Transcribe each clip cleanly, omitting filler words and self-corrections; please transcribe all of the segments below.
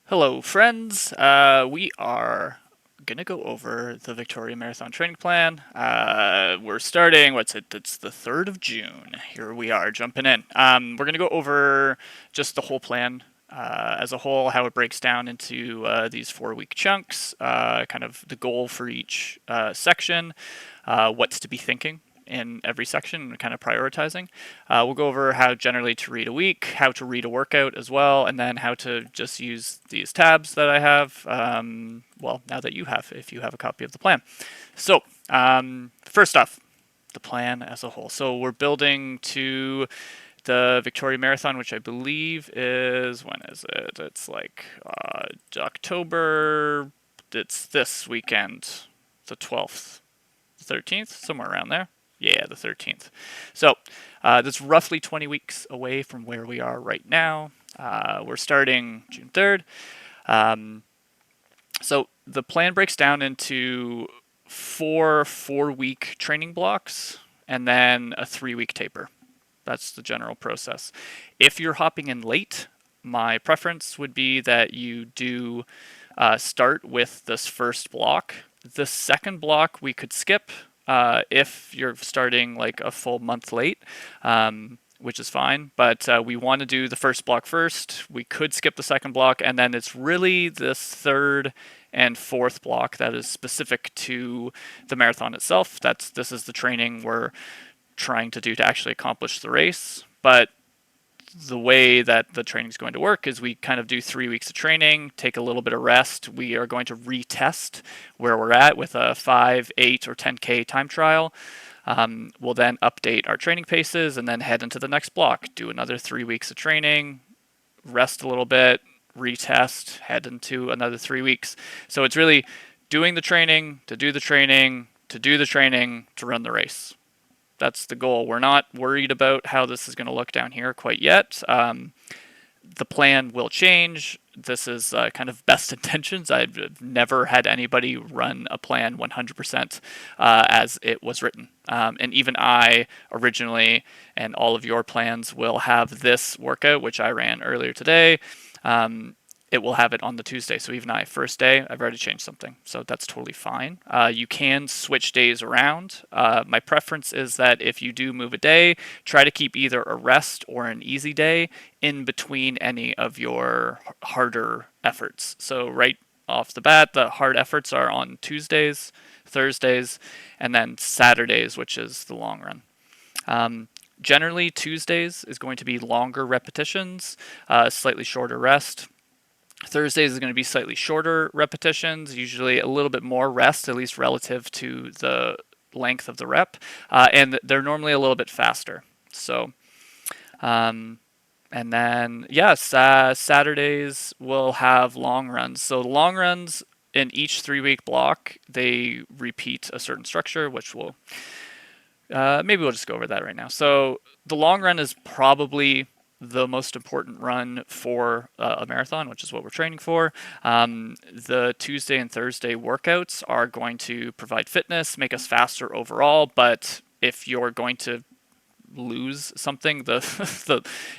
Hello, friends. We are gonna go over the Victoria Marathon training plan. We're starting. What's it? It's the 3rd of June. Here we are, jumping in. We're gonna go over just the whole plan as a whole, how it breaks down into these 4-week chunks, kind of the goal for each section, what's to be thinking in every section and kind of prioritizing. We'll go over how generally to read a week, how to read a workout as well, and then how to just use these tabs that I have. Well, now that you have, if you have a copy of the plan. So, first off, the plan as a whole. So we're building to the Victoria Marathon, which I believe is, when is it? It's like October. It's this weekend, the 12th, 13th, somewhere around there. Yeah, the 13th. So that's roughly 20 weeks away from where we are right now. We're starting June 3rd. So the plan breaks down into four-week training blocks and then a 3-week taper. That's the general process. If you're hopping in late, my preference would be that you do start with this first block. The second block we could skip if you're starting like a full month late, which is fine. But we want to do the first block first. We could skip the second block, and then it's really this third and fourth block that is specific to the marathon itself. This is the training we're trying to do to actually accomplish the race. But the way that the training is going to work is we kind of do 3 weeks of training, take a little bit of rest. We are going to retest where we're at with a 5, 8, or 10K time trial. We'll then update our training paces and then head into the next block, do another 3 weeks of training, rest a little bit, retest, head into another 3 weeks. So it's really doing the training to do the training to do the training to run the race. That's the goal. We're not worried about how this is going to look down here quite yet. The plan will change. This is kind of best intentions. I've never had anybody run a plan 100% as it was written. And even I originally, and all of your plans will have this workout, which I ran earlier today. It will have it on the Tuesday. So even first day, I've already changed something. So that's totally fine. You can switch days around. My preference is that if you do move a day, try to keep either a rest or an easy day in between any of your harder efforts. So right off the bat, the hard efforts are on Tuesdays, Thursdays, and then Saturdays, which is the long run. Generally, Tuesdays is going to be longer repetitions, slightly shorter rest. Thursdays is going to be slightly shorter repetitions, usually a little bit more rest, at least relative to the length of the rep, and they're normally a little bit faster. So, and then yes, Saturdays will have long runs. So the long runs in each 3-week block, they repeat a certain structure, which will maybe we'll just go over that right now. So the long run is probably the most important run for a marathon, which is what we're training for. The Tuesday and Thursday workouts are going to provide fitness, make us faster overall. But if you're going to lose something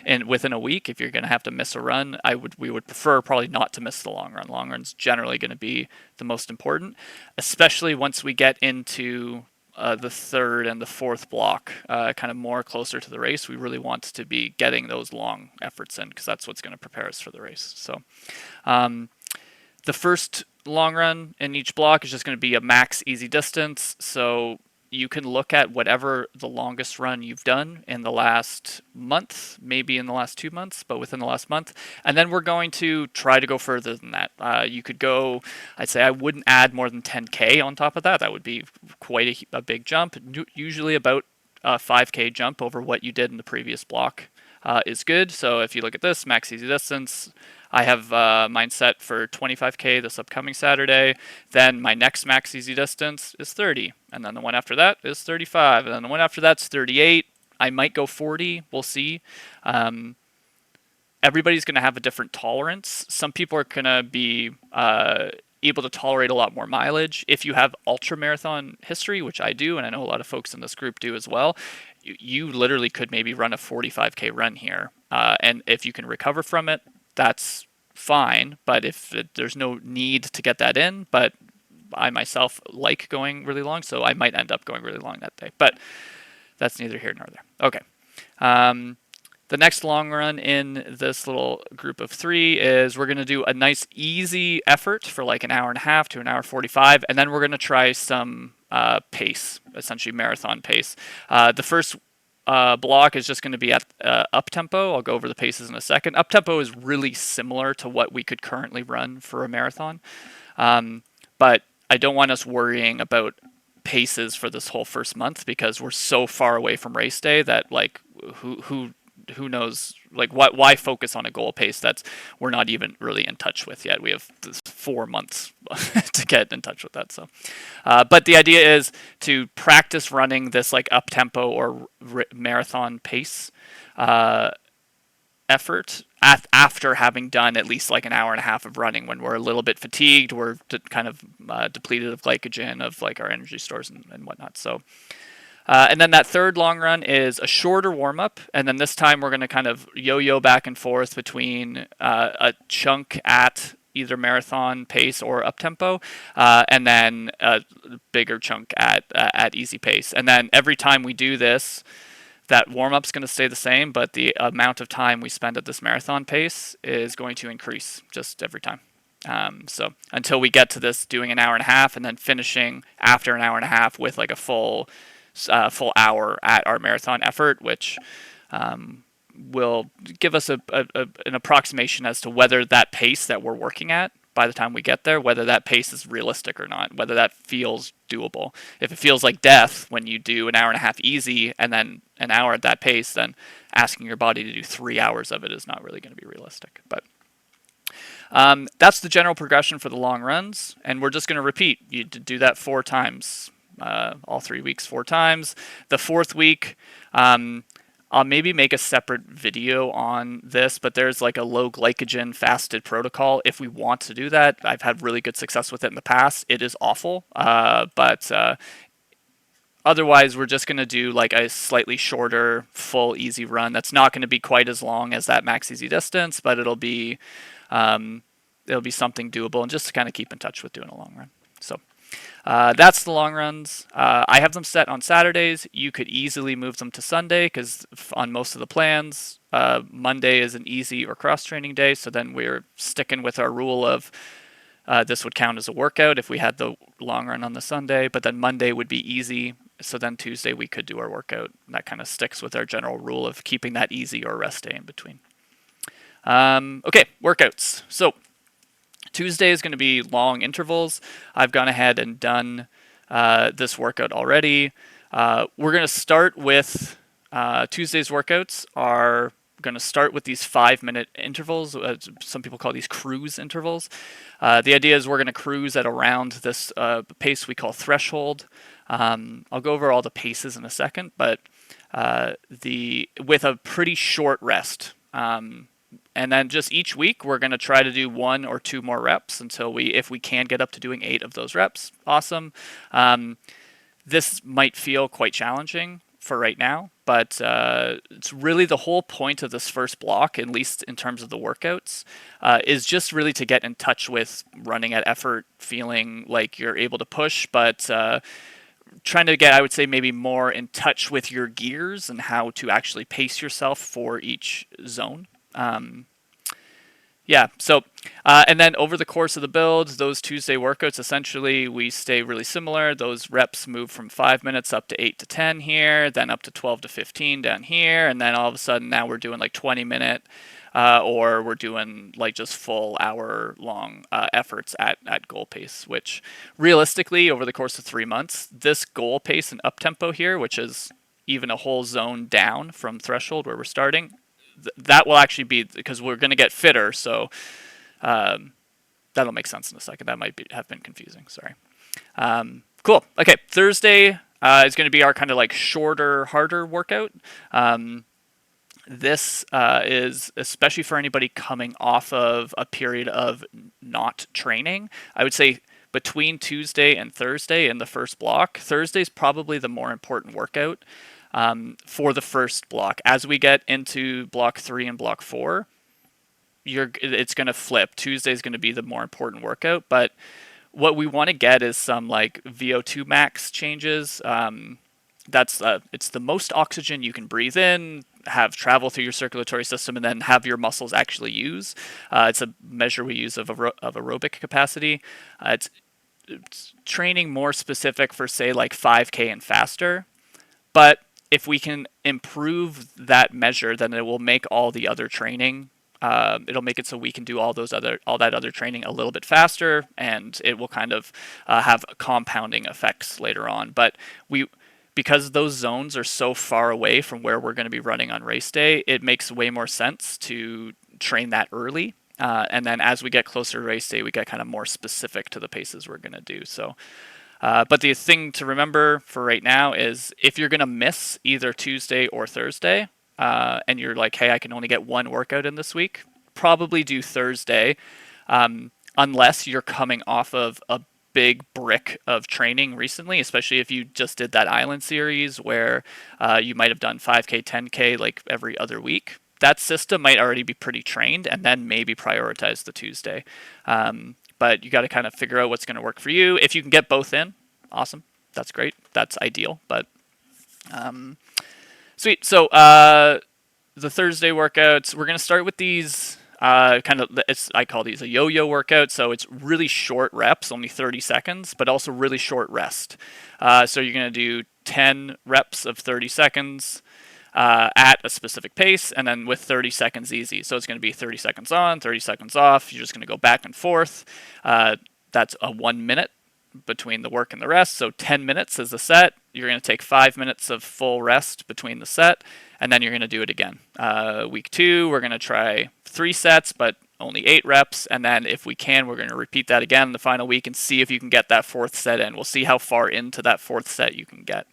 and within a week, if you're going to have to miss a run, we would prefer probably not to miss the long run. Long run's generally going to be the most important, especially once we get into the third and the fourth block, kind of more closer to the race. We really want to be getting those long efforts in because that's what's going to prepare us for the race. So the first long run in each block is just going to be a max easy distance. So you can look at whatever the longest run you've done in the last month, maybe in the last 2 months, but within the last month. And then we're going to try to go further than that. You could go, I'd say I wouldn't add more than 10K on top of that. That would be quite a big jump. Usually about a 5K jump over what you did in the previous block is good. So if you look at this, max easy distance, I have mine set for 25K this upcoming Saturday. Then my next max easy distance is 30. And then the one after that is 35. And then the one after that's 38. I might go 40. We'll see. Everybody's going to have a different tolerance. Some people are going to be able to tolerate a lot more mileage. If you have ultra marathon history, which I do, and I know a lot of folks in this group do as well, you literally could maybe run a 45K run here. And if you can recover from it, that's fine. But if there's no need to get that in, but I myself like going really long, so I might end up going really long that day. But that's neither here nor there. Okay. Um, the next long run in this little group of 3 is we're going to do a nice easy effort for like an hour and a half to an hour 45, and then we're going to try some pace, essentially marathon pace. The first block is just going to be at up tempo. I'll go over the paces in a second. Up tempo is really similar to what we could currently run for a marathon, but I don't want us worrying about paces for this whole first month because we're so far away from race day that like who knows, like why focus on a goal pace that's we're not even really in touch with yet. We have 4 months to get in touch with that. So but the idea is to practice running this like up tempo or marathon pace effort after having done at least like an hour and a half of running, when we're a little bit fatigued, we're kind of depleted of glycogen, of like our energy stores and whatnot. So and then that third long run is a shorter warm up, and then this time we're going to kind of yo-yo back and forth between a chunk at either marathon pace or up tempo, and then a bigger chunk at easy pace. And then every time we do this, that warm-up's going to stay the same, but the amount of time we spend at this marathon pace is going to increase just every time. So until we get to this doing an hour and a half and then finishing after an hour and a half with like a full hour at our marathon effort, which will give us an approximation as to whether that pace that we're working at by the time we get there, whether that pace is realistic or not, whether that feels doable. If it feels like death when you do an hour and a half easy and then an hour at that pace, then asking your body to do 3 hours of it is not really going to be realistic. But that's the general progression for the long runs, and we're just going to repeat. You do that 4 times, all 3 weeks 4 times. The 4th week, I'll maybe make a separate video on this, but there's like a low glycogen fasted protocol if we want to do that. I've had really good success with it in the past. It is awful, but otherwise we're just going to do like a slightly shorter full easy run that's not going to be quite as long as that max easy distance, but it'll be something doable, and just to kind of keep in touch with doing a long run. So that's the long runs. I have them set on Saturdays. You could easily move them to Sunday because on most of the plans, Monday is an easy or cross-training day. So then we're sticking with our rule of this would count as a workout if we had the long run on the Sunday, but then Monday would be easy. So then Tuesday we could do our workout. And that kind of sticks with our general rule of keeping that easy or rest day in between. Okay, workouts. So Tuesday is going to be long intervals. I've gone ahead and done this workout already. We're going to start with Tuesday's workouts are going to start with these 5-minute intervals. Some people call these cruise intervals. The idea is we're going to cruise at around this pace we call threshold. I'll go over all the paces in a second, but with a pretty short rest. And then just each week, we're going to try to do 1 or 2 more reps until if we can get up to doing 8 of those reps. Awesome. This might feel quite challenging for right now, but it's really the whole point of this first block, at least in terms of the workouts, is just really to get in touch with running at effort, feeling like you're able to push, but trying to get, I would say, maybe more in touch with your gears and how to actually pace yourself for each zone. Yeah, so, and then over the course of the build, those Tuesday workouts, essentially, we stay really similar. Those reps move from 5 minutes up to 8 to 10 here, then up to 12 to 15 down here, and then all of a sudden now we're doing like 20-minute, or we're doing like just full hour-long efforts at goal pace, which realistically, over the course of 3 months, this goal pace and up-tempo here, which is even a whole zone down from threshold where we're starting, that will actually be, because we're going to get fitter, so that'll make sense in a second. That might have been confusing, sorry. Cool. Okay, Thursday is going to be our kind of like shorter, harder workout. This is especially for anybody coming off of a period of not training. I would say between Tuesday and Thursday in the first block, Thursday's probably the more important workout. For the first block. As we get into block 3 and block 4, it's going to flip. Tuesday is going to be the more important workout, but what we want to get is some like VO2 max changes. That's it's the most oxygen you can breathe in, have travel through your circulatory system, and then have your muscles actually use. It's a measure we use of aerobic capacity. It's training more specific for say like 5K and faster, but if we can improve that measure, then it will make all the other training. It'll make it so we can do all that other training a little bit faster, and it will kind of have compounding effects later on. But because those zones are so far away from where we're going to be running on race day, it makes way more sense to train that early. And then as we get closer to race day, we get kind of more specific to the paces we're going to do. So. But the thing to remember for right now is if you're going to miss either Tuesday or Thursday, and you're like, hey, I can only get one workout in this week, probably do Thursday, unless you're coming off of a big brick of training recently, especially if you just did that island series where you might have done 5K, 10K like every other week. That system might already be pretty trained, and then maybe prioritize the Tuesday. But you got to kind of figure out what's going to work for you. If you can get both in, awesome. That's great. That's ideal. But sweet. So the Thursday workouts, we're going to start with these I call these a yo-yo workout. So it's really short reps, only 30 seconds, but also really short rest. So you're going to do 10 reps of 30 seconds. At a specific pace, and then with 30 seconds easy. So it's going to be 30 seconds on, 30 seconds off. You're just going to go back and forth. That's a 1 minute between the work and the rest. So 10 minutes is the set. You're going to take 5 minutes of full rest between the set, and then you're going to do it again. Week 2, we're going to try 3 sets, but only 8 reps. And then if we can, we're going to repeat that again in the final week and see if you can get that 4th set in. We'll see how far into that 4th set you can get.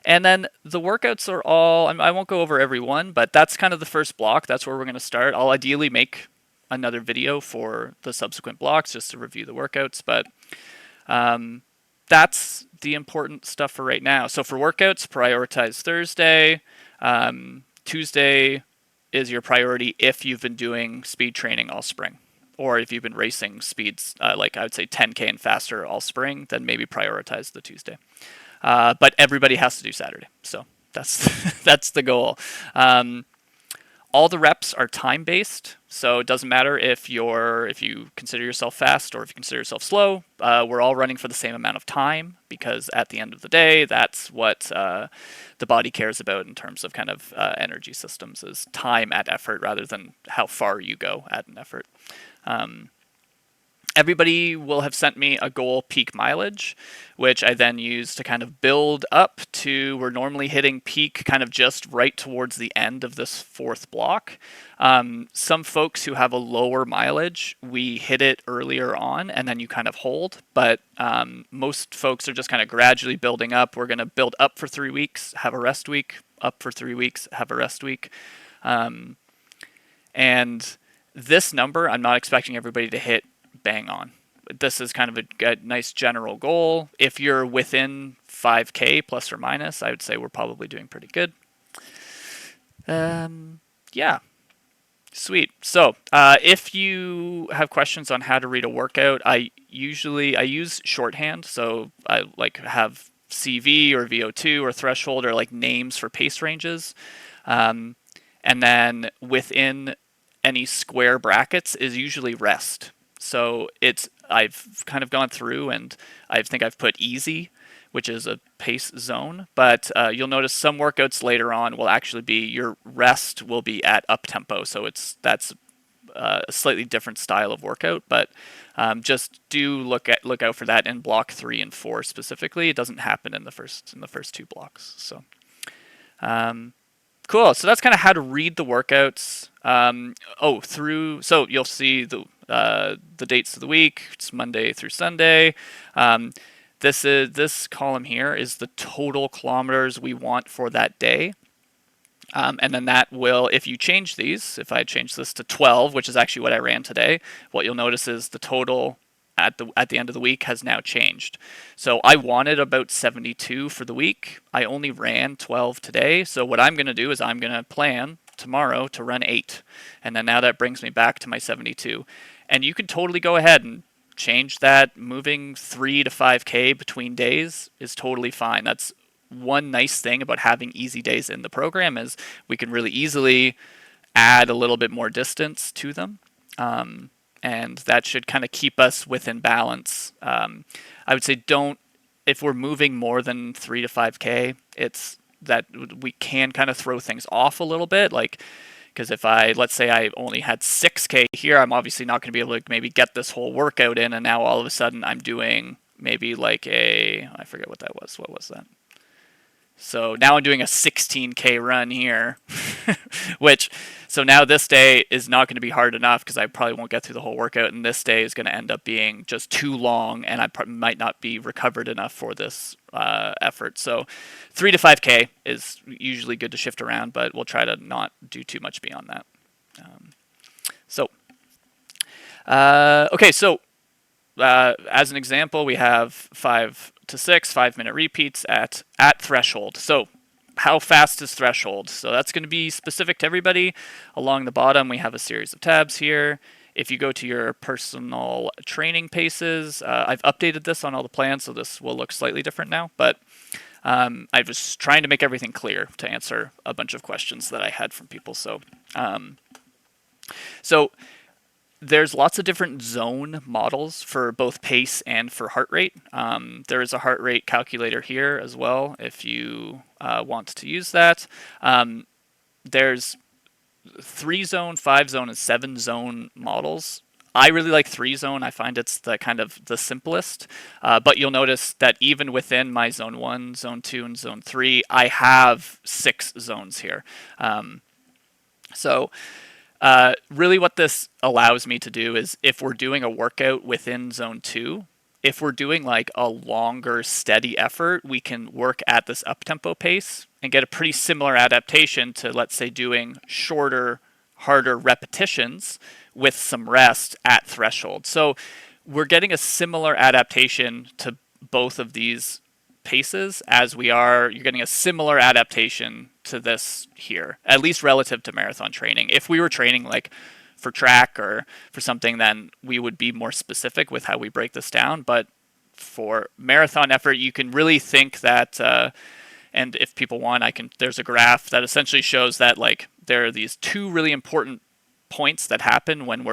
And then the workouts are all, I won't go over every one, but that's kind of the first block. That's where we're going to start. I'll ideally make another video for the subsequent blocks just to review the workouts, but that's the important stuff for right now. So for workouts, prioritize Thursday. Tuesday is your priority if you've been doing speed training all spring. Or if you've been racing speeds, like I would say 10K and faster all spring, then maybe prioritize the Tuesday. But everybody has to do Saturday, so that's that's the goal. All the reps are time based, so it doesn't matter if you consider yourself fast or if you consider yourself slow. We're all running for the same amount of time because at the end of the day, that's what the body cares about in terms of kind of energy systems is time at effort rather than how far you go at an effort. Everybody will have sent me a goal peak mileage, which I then use to kind of build up to, we're normally hitting peak kind of just right towards the end of this 4th block. Some folks who have a lower mileage, we hit it earlier on and then you kind of hold, but most folks are just kind of gradually building up. We're going to build up for 3 weeks, have a rest week, up for 3 weeks, have a rest week. And this number, I'm not expecting everybody to hit bang on. This is kind of a nice general goal. If you're within 5K plus or minus, I would say we're probably doing pretty good. Yeah, sweet. So if you have questions on how to read a workout, I use shorthand. So I like have CV or VO2 or threshold or like names for pace ranges. And then within any square brackets is usually rest. So I've kind of gone through and I think I've put easy, which is a pace zone, but you'll notice some workouts later on will actually be your rest will be at up tempo. So that's a slightly different style of workout, but just do look out for that in block 3 and 4 specifically. It doesn't happen in the first 2 blocks. So cool. So that's kind of how to read the workouts. So you'll see the dates of the week. It's Monday through Sunday. This column here is the total kilometers we want for that day. And then that will, if you change these, if I change this to 12, which is actually what I ran today, what you'll notice is the total at the end of the week has now changed. So I wanted about 72 for the week. I only ran 12 today. So what I'm going to do is I'm going to plan tomorrow to run 8. And then now that brings me back to my 72. And you can totally go ahead and change that. Moving 3 to 5K between days is totally fine. That's one nice thing about having easy days in the program, is we can really easily add a little bit more distance to them. And that should kind of keep us within balance. I would say if we're moving more than 3 to 5K, it's that we can kind of throw things off a little bit. Like, because if let's say I only had 6K here, I'm obviously not going to be able to maybe get this whole workout in. And now all of a sudden I'm doing maybe like I forget what that was. What was that? So now I'm doing a 16K run here, so now this day is not going to be hard enough because I probably won't get through the whole workout, and this day is going to end up being just too long, and I might not be recovered enough for this effort. So 3 to 5K is usually good to shift around, but we'll try to not do too much beyond that. Okay, so as an example, we have 5 to 6 5-minute repeats at threshold. So how fast is threshold? So that's going to be specific to everybody. Along the bottom, we have a series of tabs here. If you go to your personal training paces, I've updated this on all the plans, so this will look slightly different now. But I was trying to make everything clear to answer a bunch of questions that I had from people. So there's lots of different zone models for both pace and for heart rate. There is a heart rate calculator here as well if you want to use that. There's 3-zone, 5-zone, and 7-zone models. I really like 3-zone. I find it's the kind of the simplest. But you'll notice that even within my zone 1, zone 2, and zone 3, I have 6 zones here. Really what this allows me to do is, if we're doing a workout within zone 2, if we're doing like a longer steady effort, we can work at this up-tempo pace and get a pretty similar adaptation to, let's say, doing shorter, harder repetitions with some rest at threshold. So we're getting a similar adaptation to both of these paces as you're getting a similar adaptation to this here, at least relative to marathon training. If we were training like for track or for something, then we would be more specific with how we break this down. But for marathon effort, you can really think that, and if people want, there's a graph that essentially shows that like there are these 2 really important points that happen when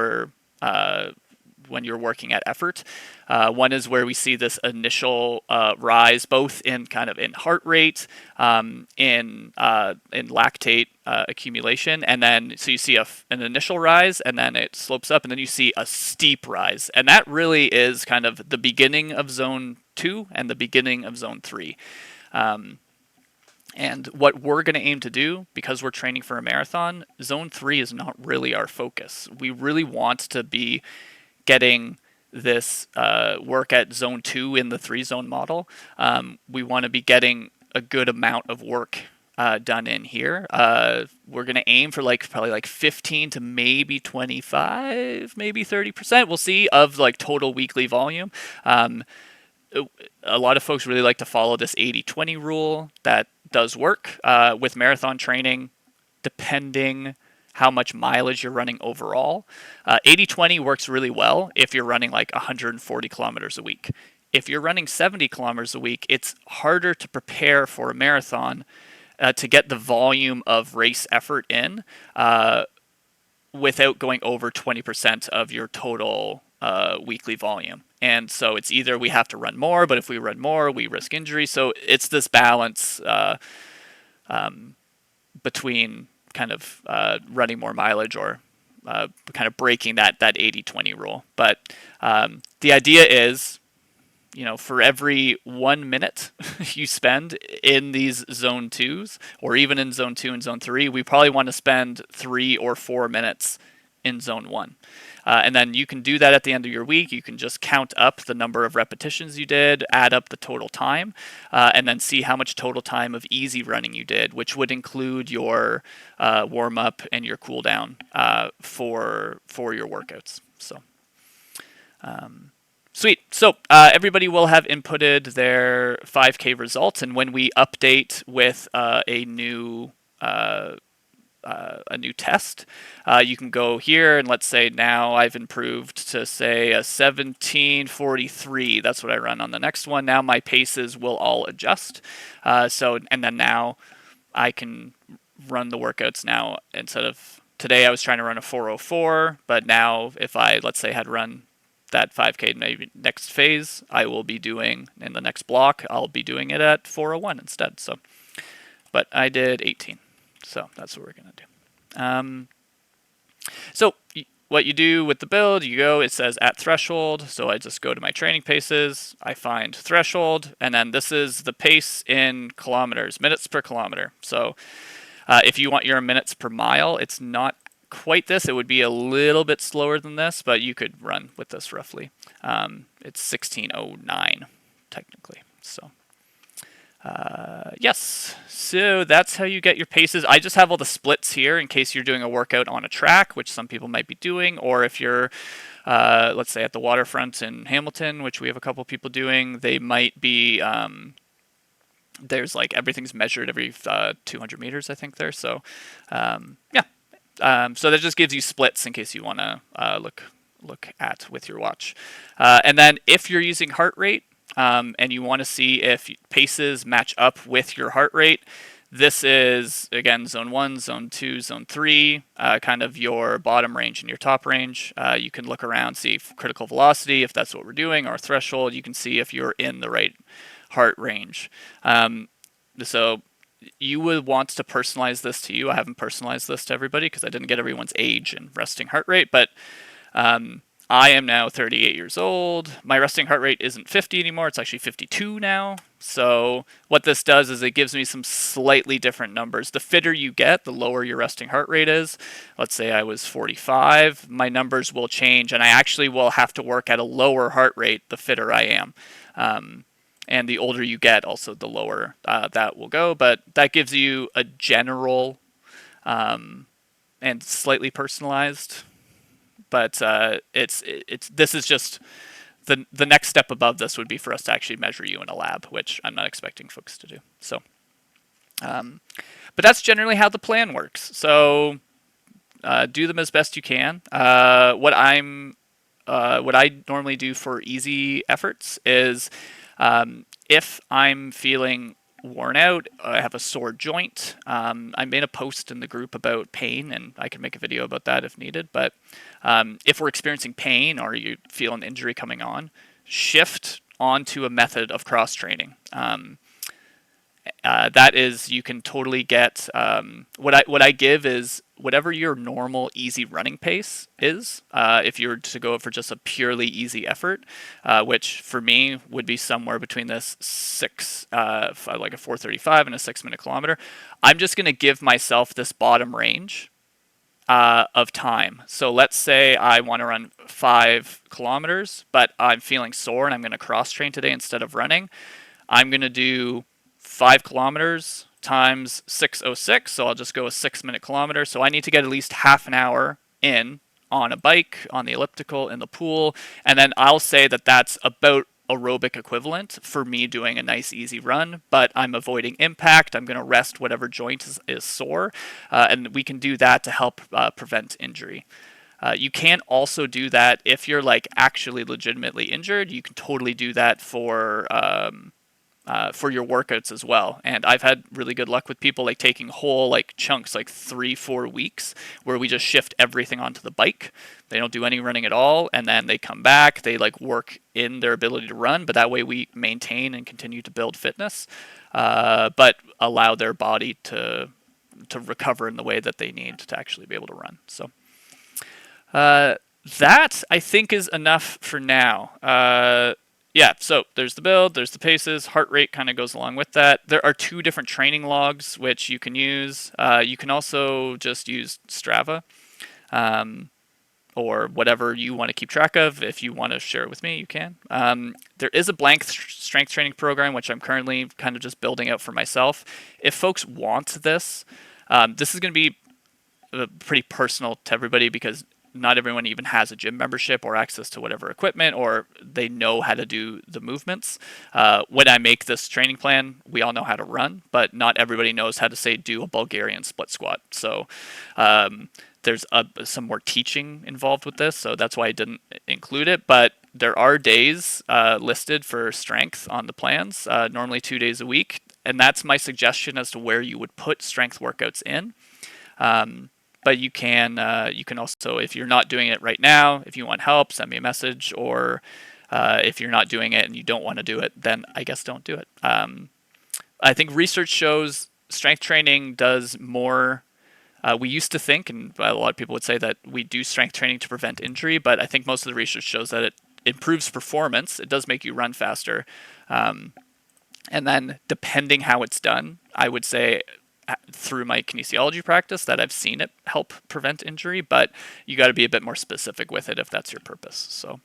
you're working at effort. One is where we see this initial rise, both in kind of in heart rate, in lactate accumulation, and then so you see an initial rise, and then it slopes up, and then you see a steep rise, and that really is kind of the beginning of zone 2 and the beginning of zone 3. And what we're going to aim to do, because we're training for a marathon, zone 3 is not really our focus. We really want to be getting this work at zone 2 in the 3-zone model. We want to be getting a good amount of work done in here. We're going to aim for probably like 15 to maybe 25, maybe 30%. We'll see, of like total weekly volume. A lot of folks really like to follow this 80-20 rule. That does work with marathon training, depending how much mileage you're running overall. 80-20 works really well if you're running like 140 kilometers a week. If you're running 70 kilometers a week, it's harder to prepare for a marathon to get the volume of race effort in without going over 20% of your total weekly volume. And so it's either we have to run more, but if we run more, we risk injury. So it's this balance between kind of running more mileage or kind of breaking that 80-20 rule. But the idea is, for every 1 minute you spend in these zone 2s, or even in zone 2 and zone 3, we probably want to spend 3 or 4 minutes in zone 1. And then you can do that at the end of your week. You can just count up the number of repetitions you did, add up the total time, and then see how much total time of easy running you did, which would include your warm-up and your cool-down for your workouts. So, sweet. So everybody will have inputted their 5K results, and when we update with a new a new test, you can go here and let's say now I've improved to say a 17:43. That's what I run on the next one. Now my paces will all adjust. And then now I can run the workouts now. Instead of today I was trying to run a 4:04, but now if I, let's say, had run that 5K maybe next phase, I will be doing in the next block, I'll be doing it at 4:01 instead. So, but I did 18. So that's what we're going to do. So what you do with the build, you go, it says at threshold. So I just go to my training paces, I find threshold, and then this is the pace in kilometers, minutes per kilometer. So if you want your minutes per mile, it's not quite this. It would be a little bit slower than this, but you could run with this roughly. It's 16:09 technically. So yes, so that's how you get your paces. I just have all the splits here in case you're doing a workout on a track, which some people might be doing, or if you're, let's say, at the waterfront in Hamilton, which we have a couple people doing, they might be, there's like everything's measured every 200 meters, I think there. So, yeah. So that just gives you splits in case you want to look at with your watch. And then if you're using heart rate, and you want to see if paces match up with your heart rate, this is, again, zone 1, zone 2, zone 3, kind of your bottom range and your top range. You can look around, see if critical velocity, if that's what we're doing, or threshold. You can see if you're in the right heart range. So you would want to personalize this to you. I haven't personalized this to everybody because I didn't get everyone's age and resting heart rate, but I am now 38 years old. My resting heart rate isn't 50 anymore. It's actually 52 now. So what this does is it gives me some slightly different numbers. The fitter you get, the lower your resting heart rate is. Let's say I was 45. My numbers will change, and I actually will have to work at a lower heart rate the fitter I am. And the older you get, also the lower that will go. But that gives you a general and slightly personalized. But this is just the next step above this would be for us to actually measure you in a lab, which I'm not expecting folks to do. So, but that's generally how the plan works. So do them as best you can. What I normally do for easy efforts is if I'm feeling worn out, I have a sore joint. I made a post in the group about pain, and I can make a video about that if needed. But if we're experiencing pain or you feel an injury coming on, shift onto a method of cross training. That is, you can totally get what I give is whatever your normal easy running pace is. If you were to go for just a purely easy effort, which for me would be somewhere between this like a 4:35 and a 6-minute kilometer, I'm just going to give myself this bottom range of time. So let's say I want to run 5 kilometers, but I'm feeling sore and I'm going to cross train today instead of running. I'm going to do 5 kilometers times 6:06, so I'll just go a 6-minute kilometer. So I need to get at least half an hour in on a bike, on the elliptical, in the pool, and then I'll say that that's about aerobic equivalent for me doing a nice easy run, but I'm avoiding impact. I'm going to rest whatever joint is sore, and we can do that to help prevent injury. You can also do that if you're like actually legitimately injured. You can totally do that for your workouts as well. And I've had really good luck with people like taking whole like chunks, like 3-4 weeks, where we just shift everything onto the bike. They don't do any running at all, and then they come back, they like work in their ability to run, but that way we maintain and continue to build fitness, but allow their body to recover in the way that they need to actually be able to run. So that I think is enough for now. Yeah, so there's the build, there's the paces, heart rate kind of goes along with that. There are 2 different training logs which you can use. You can also just use Strava or whatever you want to keep track of. If you want to share it with me, you can. There is a blank strength training program which I'm currently kind of just building out for myself. If folks want this, this is going to be pretty personal to everybody because not everyone even has a gym membership or access to whatever equipment, or they know how to do the movements. When I make this training plan, we all know how to run, but not everybody knows how to, say, do a Bulgarian split squat. So there's some more teaching involved with this, so that's why I didn't include it. But there are days listed for strength on the plans, normally 2 days a week, and that's my suggestion as to where you would put strength workouts in. But you can also, if you're not doing it right now, if you want help, send me a message, or if you're not doing it and you don't want to do it, then I guess don't do it. I think research shows strength training does more. We used to think, and a lot of people would say, that we do strength training to prevent injury, but I think most of the research shows that it improves performance. It does make you run faster. And then depending how it's done, I would say through my kinesiology practice that I've seen it help prevent injury, but you got to be a bit more specific with it if that's your purpose. So,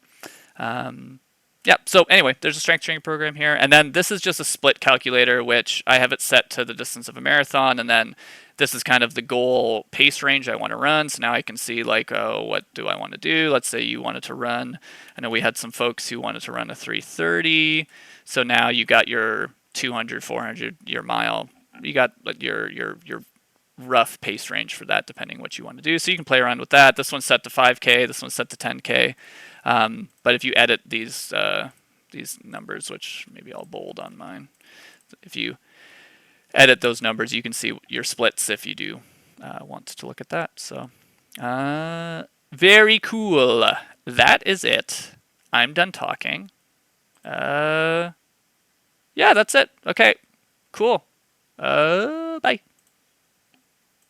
yeah. So anyway, there's a strength training program here, and then this is just a split calculator, which I have it set to the distance of a marathon, and then this is kind of the goal pace range I want to run. So now I can see, like, oh, what do I want to do? Let's say you wanted to run. I know we had some folks who wanted to run a 3:30. So now you got your 200, 400, your mile. You got your rough pace range for that, depending what you want to do. So you can play around with that. This one's set to 5K. This one's set to 10K. But if you edit these numbers, which maybe I'll bold on mine, if you edit those numbers, you can see your splits if you do want to look at that. So very cool. That is it. I'm done talking. Yeah, that's it. Okay, cool. Bye.